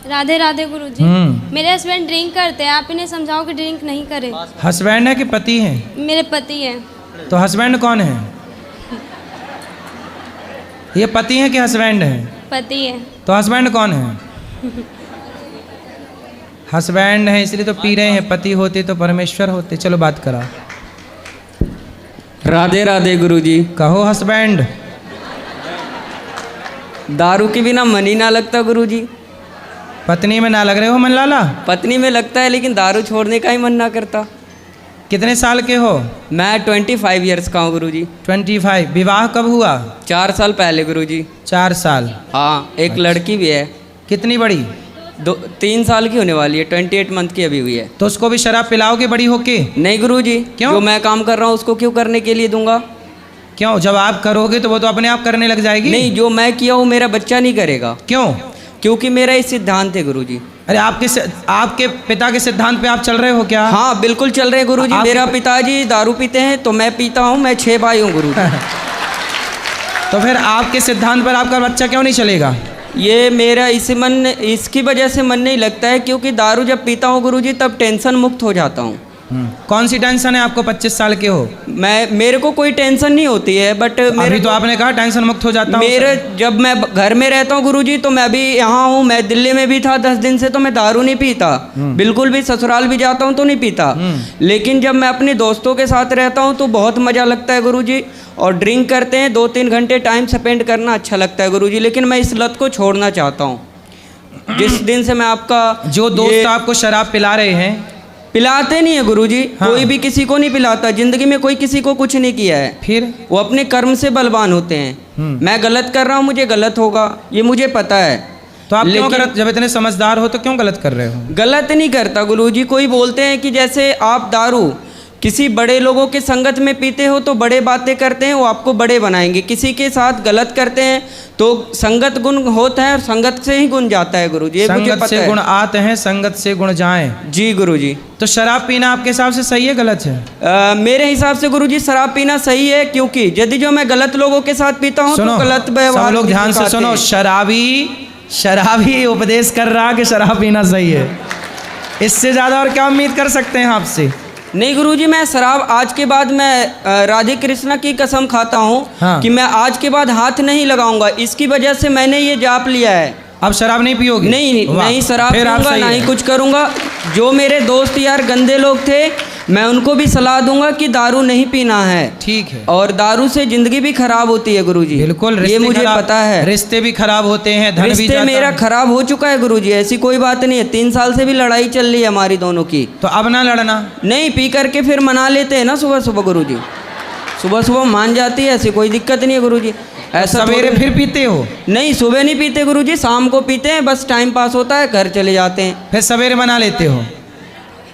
राधे राधे गुरुजी। मेरे husband drink करते हैं, आप इन्हें समझाओ कि ड्रिंक नहीं करे। हस्बैंड है कि पति है? मेरे पति हैं। तो हस्बैंड कौन है? ये पति है कि हस्बैंड है? पति है। तो हस्बैंड कौन है? हस्बैंड है इसलिए तो पी रहे हैं, पति होते तो परमेश्वर होते। चलो बात करा। राधे राधे गुरुजी। कहो हस्बैंड। दारू के बिना मन ही ना लगता गुरुजी। पत्नी में ना लग रहे हो मन लाला? पत्नी में लगता है लेकिन दारू छोड़ने का ही मन ना करता। कितने साल के हो? मैं 25 ईयर्स का हूँ गुरुजी। 25। विवाह कब हुआ? 4 साल पहले गुरुजी। 4 साल। हाँ, एक लड़की भी है। कितनी बड़ी? 3 साल की होने वाली है, 28 मंथ की अभी हुई है। तो उसको भी शराब पिलाओगे बड़ी होके? नहीं गुरुजी। क्यों? जो मैं काम कर रहा हूँ उसको क्यों करने के लिए दूंगा? क्यों? जब आप करोगे तो वो तो अपने आप करने लग जाएगी। नहीं, जो मैं किया हूँ मेरा बच्चा नहीं करेगा। क्यों? क्योंकि मेरा ये सिद्धांत है गुरुजी। अरे आपके पिता के सिद्धांत पे आप चल रहे हो क्या? हाँ बिल्कुल चल रहे हैं गुरुजी। मेरा पिताजी दारू पीते हैं तो मैं पीता हूँ। मैं 6 भाई हूँ गुरुजी। तो फिर आपके सिद्धांत पर आपका बच्चा क्यों नहीं चलेगा? ये मेरा इसकी वजह से मन नहीं लगता है, क्योंकि दारू जब पीता हूँ गुरुजी तब टेंशन मुक्त हो जाता हूँ। कौन सी टेंशन है आपको? 25 साल के हो। मेरे को कोई टेंशन नहीं होती है, बट अभी तो आपने कहा टेंशन मुक्त हो जाता हूँ। जब मैं घर में रहता हूँ गुरुजी तो मैं अभी यहाँ हूँ, मैं दिल्ली में भी था 10 दिन से, तो मैं दारू नहीं पीता बिल्कुल भी। ससुराल भी जाता हूँ तो नहीं पीता। लेकिन जब मैं अपने दोस्तों के साथ रहता हूँ तो बहुत मज़ा लगता है गुरुजी। और ड्रिंक करते हैं 2-3 घंटे टाइम स्पेंड करना अच्छा लगता है गुरुजी। लेकिन मैं इस लत को छोड़ना चाहता हूँ। जिस दिन से मैं आपका जो दोस्त आपको शराब पिला रहे हैं, पिलाते नहीं है गुरुजी। हाँ। कोई भी किसी को नहीं पिलाता। जिंदगी में कोई किसी को कुछ नहीं किया है। फिर वो अपने कर्म से बलवान होते हैं। मैं गलत कर रहा हूँ, मुझे गलत होगा, ये मुझे पता है। तो आप क्यों गलत? जब इतने समझदार हो तो क्यों गलत कर रहे हो? गलत नहीं करता गुरुजी। कोई बोलते हैं कि जैसे आप दारू किसी बड़े लोगों के संगत में पीते हो तो बड़े बातें करते हैं, वो आपको बड़े बनाएंगे। किसी के साथ गलत करते हैं तो संगत गुण होता है और संगत से ही गुण जाता है गुरुजी। ये मुझे पता है। संगत से गुण आते हैं, संगत से गुण जाएं। जी गुरुजी। तो शराब पीना आपके हिसाब से सही है गलत है? मेरे हिसाब से गुरुजी शराब पीना सही है, क्योंकि यदि जो मैं गलत लोगों के साथ पीता हूँ तो गलत व्यवहार। सब लोग ध्यान से सुनो। शराबी उपदेश कर रहा कि शराब पीना सही है। इससे ज्यादा और क्या उम्मीद कर सकते हैं आपसे? नहीं गुरुजी, मैं शराब आज के बाद मैं राधे कृष्णा की कसम खाता हूँ। हाँ। कि मैं आज के बाद हाथ नहीं लगाऊंगा। इसकी वजह से मैंने ये जाप लिया है। अब शराब नहीं पियोगे? नहीं शराब पीऊंगा, ना ही कुछ करूंगा। जो मेरे दोस्त यार गंदे लोग थे, मैं उनको भी सलाह दूंगा कि दारू नहीं पीना है। ठीक है। और दारू से जिंदगी भी खराब होती है गुरुजी। बिल्कुल, ये मुझे पता है। रिश्ते भी खराब होते हैं, धन भी रिश्ते जाता मेरा खराब हो चुका है गुरुजी। ऐसी कोई बात नहीं है। 3 साल से भी लड़ाई चल रही है हमारी दोनों की। तो अब ना लड़ना। नहीं, पी करके फिर मना लेते हैं ना सुबह सुबह गुरुजी। सुबह सुबह मान जाती है, ऐसी कोई दिक्कत नहीं है गुरुजी। ऐसा सवेरे फिर पीते हो? नहीं, सुबह नहीं पीते गुरुजी, शाम को पीते हैं। बस टाइम पास होता है, घर चले जाते हैं। फिर सवेरे मना लेते हो?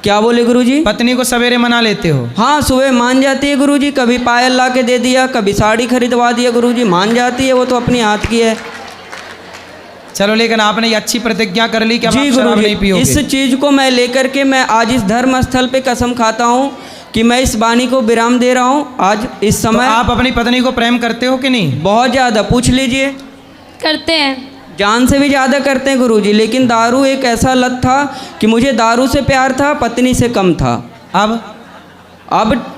क्या बोले गुरुजी? पत्नी को सवेरे मना लेते हो? हाँ, सुबह मान जाती है गुरुजी। कभी पायल ला के दे दिया, कभी साड़ी खरीदवा दिया गुरुजी। मान जाती है, वो तो अपनी हाथ की है। चलो, लेकिन आपने ये अच्छी प्रतिज्ञा कर ली कि अब जी आप शराब नहीं पियोगे। इस चीज़ को मैं लेकर के मैं आज इस धर्म स्थल पे कसम खाता हूँ कि मैं इस वाणी को विराम दे रहा हूँ आज इस समय। तो आप अपनी पत्नी को प्रेम करते हो कि नहीं? बहुत ज़्यादा, पूछ लीजिए। करते हैं, जान से भी ज़्यादा करते हैं गुरुजी। लेकिन दारू एक ऐसा लत था कि मुझे दारू से प्यार था, पत्नी से कम था।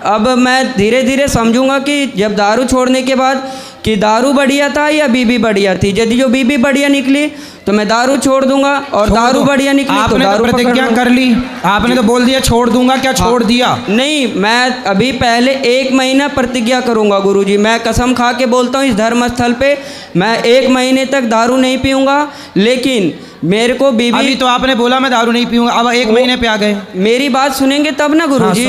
अब मैं धीरे धीरे समझूंगा कि जब दारू छोड़ने के बाद कि दारू बढ़िया था या बीबी बढ़िया थी। यदि जो बीबी बढ़िया निकली तो मैं दारू छोड़ दूंगा, और दारू बढ़िया निकली तो दारू प्रतिज्ञा कर ली। आपने तो बोल दिया छोड़ दूंगा, क्या छोड़ दिया? नहीं, मैं अभी पहले 1 महीना प्रतिज्ञा करूंगा गुरुजी। मैं कसम खा के बोलता हूँ इस धर्म स्थल पे, मैं 1 महीने तक दारू नहीं पीऊंगा। लेकिन मेरे को बीबी, अभी तो आपने बोला मैं दारू नहीं पीऊंगा, अब 1 महीने पे आ गए। मेरी बात सुनेंगे तब ना गुरुजी।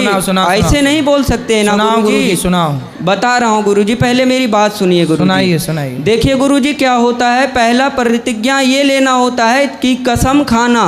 ऐसे नहीं बोल सकते ना गुरुजी। सुनाओ। बता रहा हूँ गुरुजी, पहले मेरी बात सुनिए गुरुजी। सुनाइए। देखिए गुरुजी, क्या होता है, पहला प्रतिज्ञा ये लेना होता है कि कसम खाना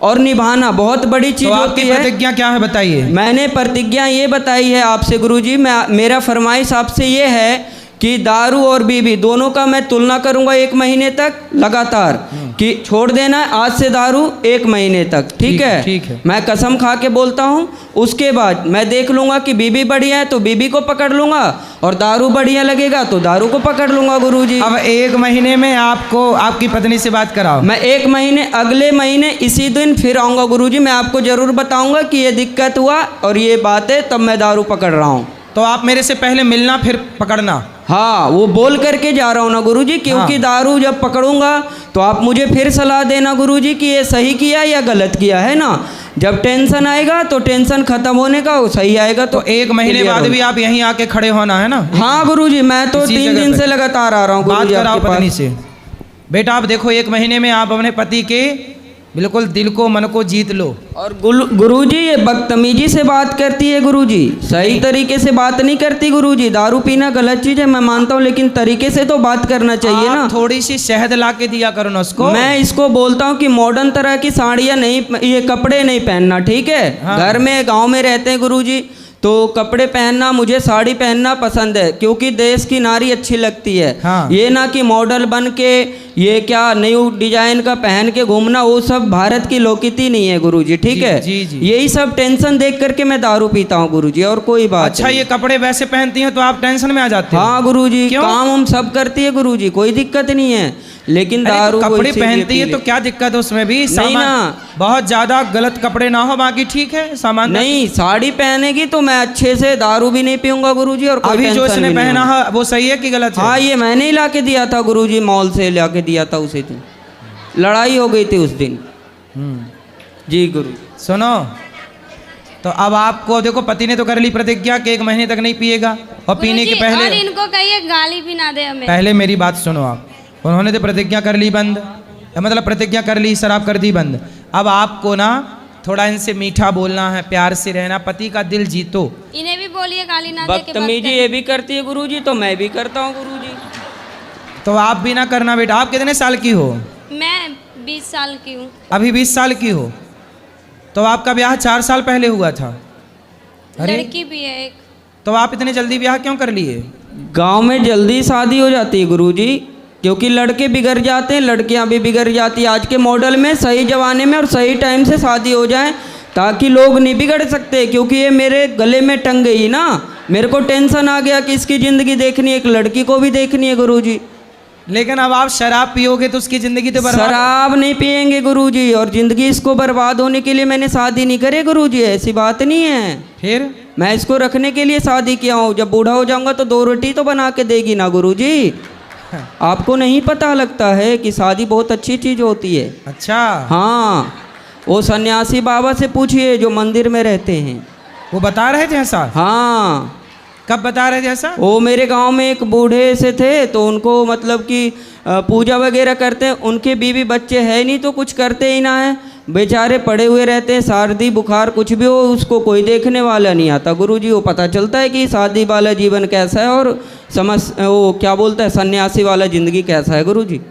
और निभाना बहुत बड़ी चीज होती है। प्रतिज्ञा क्या है बताइए? मैंने प्रतिज्ञा ये बताई है आपसे गुरुजी। मेरा फरमाइश आपसे ये है कि दारू और बीवी दोनों का मैं तुलना करूंगा 1 महीने तक लगातार। कि छोड़ देना है आज से दारू 1 महीने तक, ठीक है? ठीक है। मैं कसम खा के बोलता हूँ। उसके बाद मैं देख लूँगा कि बीबी बढ़िया है तो बीबी को पकड़ लूँगा, और दारू बढ़िया लगेगा तो दारू को पकड़ लूँगा गुरुजी। अब 1 महीने में आपको आपकी पत्नी से बात कराओ। मैं 1 महीने, अगले महीने इसी दिन फिर आऊँगा गुरुजी। मैं आपको ज़रूर बताऊँगा कि ये दिक्कत हुआ और ये बात है, तब मैं दारू पकड़ रहा हूँ। तो आप मेरे से पहले मिलना फिर पकड़ना। हाँ, वो बोल करके जा रहा हूँ ना गुरुजी, क्योंकि हाँ। दारू जब पकड़ूंगा तो आप मुझे फिर सलाह देना गुरुजी कि ये सही किया या गलत किया, है ना? जब टेंशन आएगा तो टेंशन खत्म होने का, वो सही आएगा तो 1 महीने clear बाद होगा। भी आप यहीं आके खड़े होना है ना? हाँ गुरुजी, मैं तो इसी 3 जगह दिन पे। से लगातार आ रहा हूँ बात गुरुजी कराओ आपके पत्नी पास। से। बेटा आप देखो 1 महीने में आप अपने पति के बिल्कुल दिल को मन को जीत लो। और गुरुजी ये बदतमीजी से बात करती है गुरुजी, सही तरीके से बात नहीं करती गुरुजी। दारू पीना गलत चीज़ है मैं मानता हूँ, लेकिन तरीके से तो बात करना चाहिए ना। आप थोड़ी सी शहद ला के दिया करो ना उसको। मैं इसको बोलता हूँ कि मॉडर्न तरह की साड़ियाँ नहीं, ये कपड़े नहीं पहनना, ठीक है? हाँ। घर में गांव में रहते हैं गुरुजी, तो कपड़े पहनना, मुझे साड़ी पहनना पसंद है, क्योंकि देश की नारी अच्छी लगती है। हाँ। ये ना कि मॉडल बन के ये क्या न्यू डिजाइन का पहन के घूमना, वो सब भारत की लोकनीति नहीं है गुरुजी, ठीक जी, है? जी, जी। यही सब टेंशन देख करके मैं दारू पीता हूँ गुरुजी, और कोई बात अच्छा नहीं। ये कपड़े वैसे पहनती हैं तो आप टेंशन में आ जाते हो? हाँ गुरुजी, क्यों? काम हम सब करती है गुरुजी, कोई दिक्कत नहीं है, लेकिन अरे दारू तो वो कपड़े इसीलिए पहनती पी है तो ले। क्या दिक्कत है उसमें भी? नहीं ना। बहुत ज्यादा गलत कपड़े ना हो, बाकी ठीक है सामान। नहीं, साड़ी पहनेगी तो मैं अच्छे से दारू भी नहीं पीऊंगा गुरुजी, और कोई अभी जो टेंशन इसने भी नहीं पहना होगी। है वो सही है कि गलत है? हाँ, ये मैंने ही ला के दिया था गुरुजी, मॉल से ला के दिया था उसी दिन। लड़ाई हो गई थी उस दिन। जी गुरु। सुनो, तो अब आपको देखो पति ने तो कर ली प्रतिज्ञा कि 1 महीने तक नहीं पिएगा, और पीने के गुरुजी, और पहले इनको कहिए गाली भी ना दे हमें। पहले मेरी बात सुनो आप। उन्होंने तो प्रतिज्ञा कर ली बंद, मतलब प्रतिज्ञा कर ली, शराब कर दी बंद। अब आपको ना थोड़ा इनसे मीठा बोलना है, प्यार से रहना, पति का दिल जीतो। इन्हें भी बोलिए गाली ना दे के बात बदतमीजी करें। ये भी करती है गुरुजी, तो मैं भी करता हूँ गुरुजी। तो आप भी ना करना बेटा। आप कितने साल की हो? मैं 20 साल की हूँ। अभी 20 साल की हो, तो आपका ब्याह 4 साल पहले हुआ था। अरे लड़की भी है एक। तो आप इतने जल्दी ब्याह क्यों कर लिए? गांव में जल्दी शादी हो जाती है गुरुजी, क्योंकि लड़के बिगड़ जाते हैं, लड़कियां भी बिगड़ जाती है। आज के मॉडल में सही जमाने में और सही टाइम से शादी हो जाए, ताकि लोग नहीं बिगड़ सकते। क्योंकि ये मेरे गले में टंग गई ना, मेरे को टेंशन आ गया कि इसकी ज़िंदगी देखनी है, एक लड़की को भी देखनी है गुरुजी। लेकिन अब आप शराब पियोगे तो उसकी जिंदगी तो बर्बाद। शराब नहीं पियेंगे गुरुजी, और ज़िंदगी इसको बर्बाद होने के लिए मैंने शादी नहीं करे गुरुजी, ऐसी बात नहीं है। फिर मैं इसको रखने के लिए शादी किया हूँ। जब बूढ़ा हो जाऊंगा तो 2 रोटी तो बना के देगी ना गुरुजी। आपको नहीं पता लगता है कि शादी बहुत अच्छी चीज़ होती है। अच्छा, हाँ, वो सन्यासी बाबा से पूछिए जो मंदिर में रहते हैं, वो बता रहे थे ऐसा? हाँ। कब बता रहे थे ऐसा? वो मेरे गांव में एक बूढ़े से थे, तो उनको मतलब कि पूजा वगैरह करते हैं, उनके बीवी बच्चे है नहीं तो कुछ करते ही ना है, बेचारे पड़े हुए रहते हैं। सर्दी बुखार कुछ भी हो उसको कोई देखने वाला नहीं आता गुरुजी। वो पता चलता है कि शादी वाला जीवन कैसा है और वो क्या बोलता है सन्यासी वाला ज़िंदगी कैसा है गुरुजी।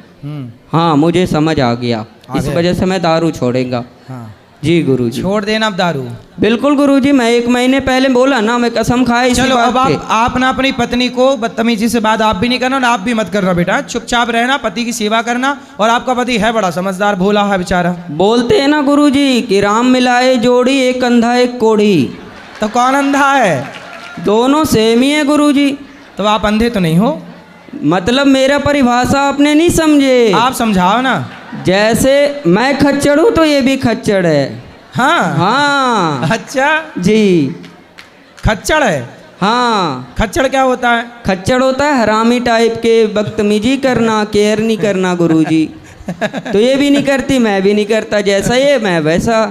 हाँ, मुझे समझ आ गया, इस वजह से मैं दारू छोड़ेगा। हाँ। जी गुरुजी। छोड़ देना अब दारू। बिल्कुल गुरुजी, मैं 1 महीने पहले बोला ना, मैं कसम खाया इसी चलो अब बात पे। आप ना अपनी पत्नी को बदतमीजी से बात आप भी नहीं करना और आप भी मत करना बेटा। चुपचाप रहना, पति की सेवा करना। और आपका पति है बड़ा समझदार, भोला है बेचारा। बोलते हैं ना गुरुजी कि राम मिलाए जोड़ी, एक अंधा एक कोढ़ी। तो कौन अंधा है? दोनों सेम ही है गुरुजी। तो आप अंधे तो नहीं हो? मतलब मेरा परिभाषा आपने नहीं समझे। आप समझाओ ना। जैसे मैं खच्चर हूँ तो ये भी खच्चर है। हाँ हाँ अच्छा जी। खच्चड़ है? हाँ, खच्चड़ क्या होता है? खच्चर होता है हरामी टाइप के, बदतमीजी करना, केयर नहीं करना गुरुजी। तो ये भी नहीं करती, मैं भी नहीं करता, जैसा ये मैं वैसा।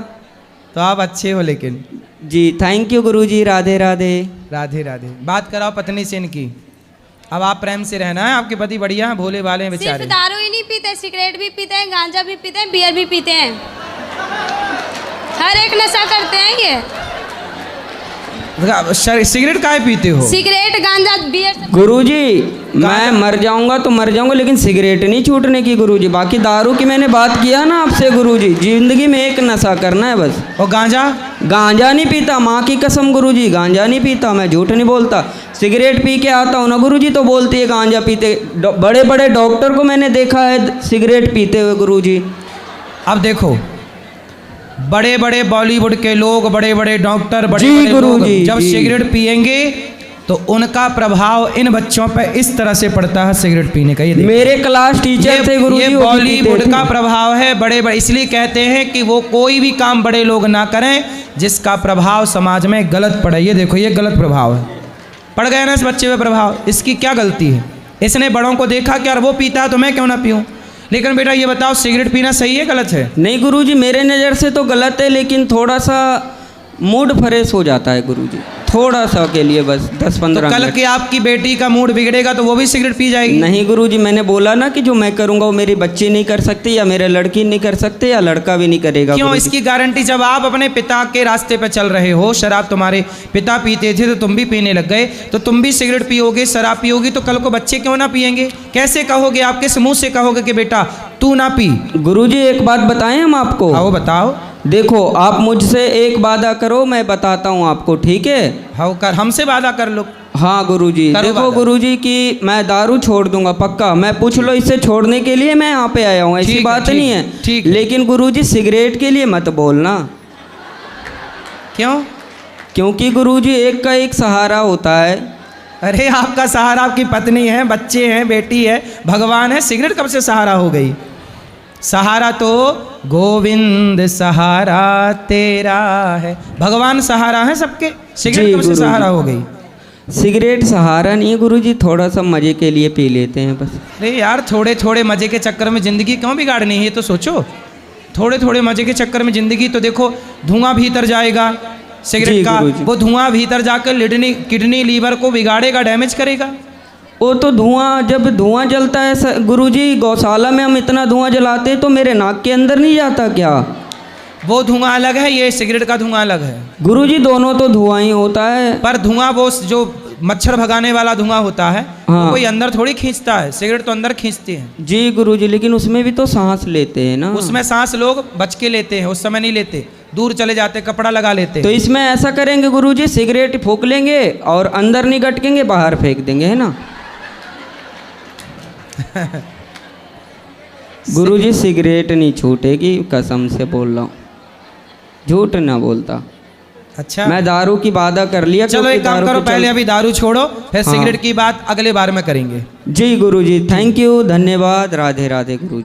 तो आप अच्छे हो लेकिन। जी थैंक यू गुरुजी, राधे राधे। राधे राधे। बात कराओ पत्नी से इनकी। अब आप प्रेम से रहना है, आपके पति बढ़िया हैं, भोले वाले हैं सिर्फ बेचारे। दारू ही नहीं पीते, सिगरेट भी पीते हैं, गांजा भी पीते हैं, बियर भी पीते हैं, हर एक नशा करते हैं ये। सिगरेट काहे पीते हो? सिगरेट गांजा बियर सब। गुरुजी मैं मर जाऊंगा तो मर जाऊंगा, लेकिन सिगरेट नहीं छूटने की गुरुजी। बाकी दारू की मैंने बात किया ना आपसे गुरुजी, जिंदगी में एक नशा करना है बस। और गांजा? गांजा नहीं पीता, माँ की कसम गुरुजी, गांजा नहीं पीता, मैं झूठ नहीं बोलता। सिगरेट पी के आता हूँ ना गुरुजी तो बोलती है गांजा पीते। बड़े बड़े डॉक्टर को मैंने देखा है सिगरेट पीते हुए गुरुजी। अब देखो, बड़े बड़े बॉलीवुड के लोग, बड़े बड़े डॉक्टर, बड़े जी बड़े लोग गुरुजी, जब जी। सिगरेट पिएंगे तो उनका प्रभाव इन बच्चों पे इस तरह से पड़ता है सिगरेट पीने का। ये देखो, मेरे क्लास टीचर थे गुरुजी, ये वो भी बॉलीवुड पीते का थे। प्रभाव है। बड़े बड़े इसलिए कहते हैं कि वो कोई भी काम बड़े लोग ना करें जिसका प्रभाव समाज में गलत पड़े। ये देखो, ये गलत प्रभाव है, पड़ गया ना इस बच्चे पे प्रभाव। इसकी क्या गलती है? इसने बड़ों को देखा कि यार वो पीता है तो मैं क्यों ना पीऊं। लेकिन बेटा ये बताओ, सिगरेट पीना सही है गलत है? नहीं गुरुजी, मेरे नज़र से तो गलत है, लेकिन थोड़ा सा मूड फ्रेश हो जाता है गुरुजी, थोड़ा सा के लिए बस 10-15 तो कल मिनट। की आपकी बेटी का मूड बिगड़ेगा तो वो भी सिगरेट पी जाएगी? नहीं गुरुजी, मैंने बोला ना कि जो मैं करूँगा वो मेरी बच्ची नहीं कर सकती, या मेरे लड़की नहीं कर सकते, या लड़का भी नहीं करेगा। क्यों? गुरुजी। इसकी गारंटी, जब आप अपने पिता के रास्ते पे चल रहे हो, शराब तुम्हारे पिता पीते थे तो तुम भी पीने लग गए, तो तुम भी सिगरेट पियोगे, शराब पियोगी, तो कल को बच्चे क्यों ना पिएंगे? कैसे कहोगे? आप किस मुंह से कहोगे कि बेटा तू ना पी? गुरुजी एक बात बताएं हम आपको। आओ बताओ। देखो, आप मुझसे एक वादा करो, मैं बताता हूँ आपको, ठीक है? हाँ कर, हमसे वादा कर लो। हाँ गुरुजी, करो देखो वादा। गुरुजी कि मैं दारू छोड़ दूंगा पक्का। मैं पूछ लो इससे छोड़ने के लिए मैं यहाँ पे आया हूँ, ऐसी ठीक है, बात ठीक नहीं है, है। ठीक है। लेकिन गुरुजी सिगरेट के लिए मत बोलना, क्यों? क्योंकि गुरुजी एक का एक सहारा होता है। अरे आपका सहारा आपकी पत्नी है, बच्चे हैं, बेटी है, भगवान है। सिगरेट कब से सहारा हो गई? सहारा तो गोविंद सहारा तेरा है, भगवान सहारा है सबके। सिगरेट जी कब से गुरुजी। सहारा हो गई? सिगरेट सहारा नहीं है गुरुजी, थोड़ा सा मजे के लिए पी लेते हैं बस। अरे यार, थोड़े थोड़े मजे के चक्कर में जिंदगी क्यों बिगाड़नी है? ये तो सोचो, थोड़े थोड़े मजे के चक्कर में जिंदगी, तो देखो धुआं भीतर जाएगा जी सिगरेट का, गुरुजी। वो धुआं भीतर जाकर किडनी लीवर को बिगाड़ेगा, डैमेज करेगा। वो तो धुआं, जब धुआं जलता है गुरुजी, गौशाला में हम इतना धुआं जलाते हैं तो मेरे नाक के अंदर नहीं जाता क्या? वो धुआं अलग है, ये सिगरेट का धुआं अलग है। गुरुजी दोनों तो धुआं ही होता है। पर धुआं वो जो मच्छर भगाने वाला धुआं होता है, हाँ। वो कोई अंदर थोड़ी खींचता है, सिगरेट तो अंदर खींचती है। जी गुरुजी, लेकिन उसमें भी तो सांस लेते हैं ना। उसमें सांस लोग बच के लेते हैं, उस समय नहीं लेते, दूर चले जाते, कपड़ा लगा लेते। तो इसमें ऐसा करेंगे गुरुजी, सिगरेट फूंक लेंगे और अंदर नहीं गटकेंगे, बाहर फेंक देंगे, है ना? गुरुजी सिगरेट नहीं छूटेगी, कसम से बोल रहा हूँ, झूठ ना बोलता। अच्छा, मैं दारू की वादा कर लिया। चलो क्योंकि एक काम दारू करो, के पहले चल- अभी दारू छोड़ो, फिर हाँ। सिगरेट की बात अगले बार में करेंगे। जी गुरुजी, थैंक यू, धन्यवाद, राधे राधे गुरुजी।